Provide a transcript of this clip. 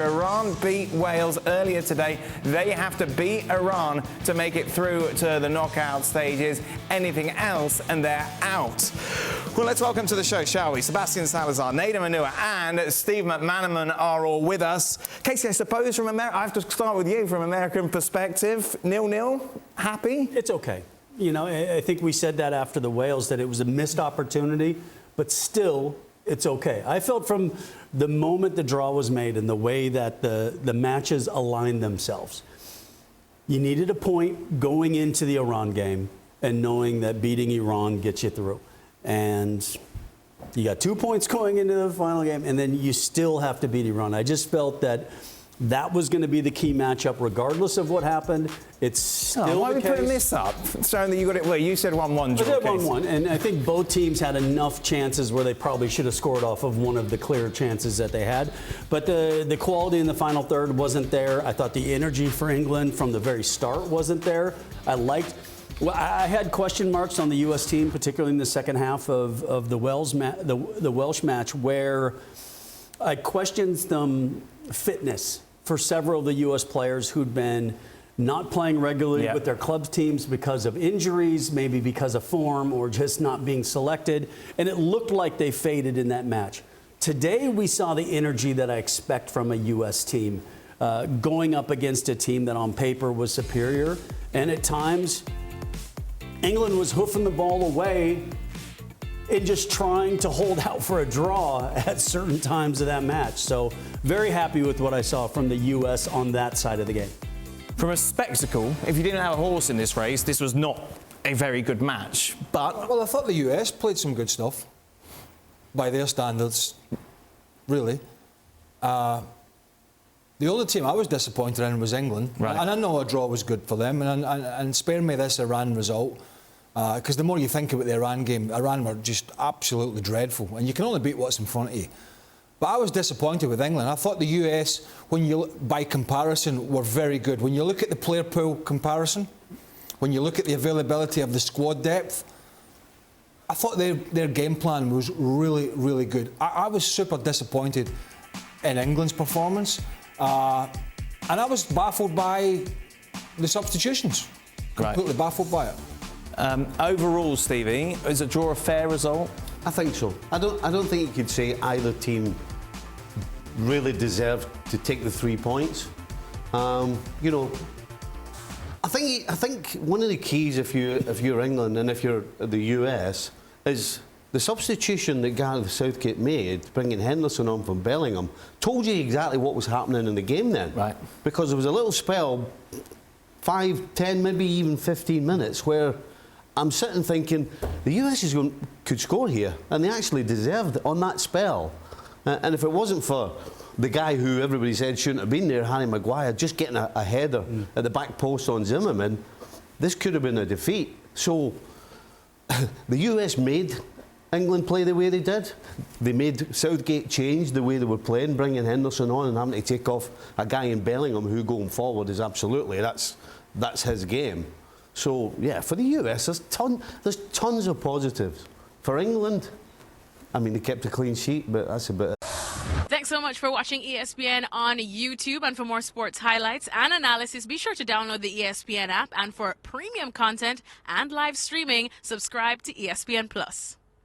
Iran beat Wales earlier today. They have to beat Iran to make it through to the knockout stages. Anything else and they're out. Well, let's welcome to the show, shall we? Sebastian Salazar, Nader Manua and Steve McManaman are all with us. Casey, I suppose from America, I have to start with you from American perspective. 0-0, happy? It's okay. You know, I think we said that after the Wales, that it was a missed opportunity, but still, it's okay. I felt from the moment the draw was made and the way that the matches aligned themselves, you needed a point going into the Iran game and knowing that beating Iran gets you through. And you got 2 points going into the final game, and then you still have to beat Iran. I just felt that that was going to be the key matchup, regardless of what happened. It's still why are we the case. putting this up? Showing that you got it. Well, you said 1-1. I said 1-1, and I think both teams had enough chances where they probably should have scored off of one of the clear chances that they had. But the quality in the final third wasn't there. I thought the energy for England from the very start wasn't there. Well, I had question marks on the U.S. team, particularly in the second half of the Welsh match, where I questioned them fitness for several of the U.S. players who'd been not playing regularly with their club teams because of injuries, maybe because of form, or just not being selected. And it looked like they faded in that match. Today, we saw the energy that I expect from a U.S. team going up against a team that on paper was superior. And at times, England was hoofing the ball away and just trying to hold out for a draw at certain times of that match. So very happy with what I saw from the U.S. on that side of the game. From a spectacle, if you didn't have a horse in this race, this was not a very good match. But well, I thought the US played some good stuff by their standards, really. The only team I was disappointed in was England. Right. And I know a draw was good for them. And spare me this Iran result. Because the more you think about the Iran game, Iran were just absolutely dreadful. And you can only beat what's in front of you. But I was disappointed with England. I thought the US, by comparison, were very good. When you look at the player pool comparison, when you look at the availability of the squad depth, I thought their game plan was really, really good. I was super disappointed in England's performance. And I was baffled by the substitutions. Completely baffled by it. Overall, Stevie, is a draw a fair result? I think so. I don't think you could say either team really deserved to take the 3 points. You know, I think one of the keys if you're England and if you're the US is the substitution that Gareth Southgate made, bringing Henderson on from Bellingham, told you exactly what was happening in the game then. Right. Because there was a little spell, 5, 10, maybe even 15 minutes, where I'm sitting thinking the US could score here, and they actually deserved it on that spell. And if it wasn't for the guy who everybody said shouldn't have been there, Harry Maguire, just getting a header at the back post on Zimmerman, this could have been a defeat. So the US made England play the way they did. They made Southgate change the way they were playing, bringing Henderson on and having to take off a guy in Bellingham who going forward is absolutely, that's his game. So, yeah, for the US, there's tons of positives. For England, I mean, they kept a clean sheet, but that's about it. Thanks so much for watching ESPN on YouTube. And for more sports highlights and analysis, be sure to download the ESPN app. And for premium content and live streaming, subscribe to ESPN+.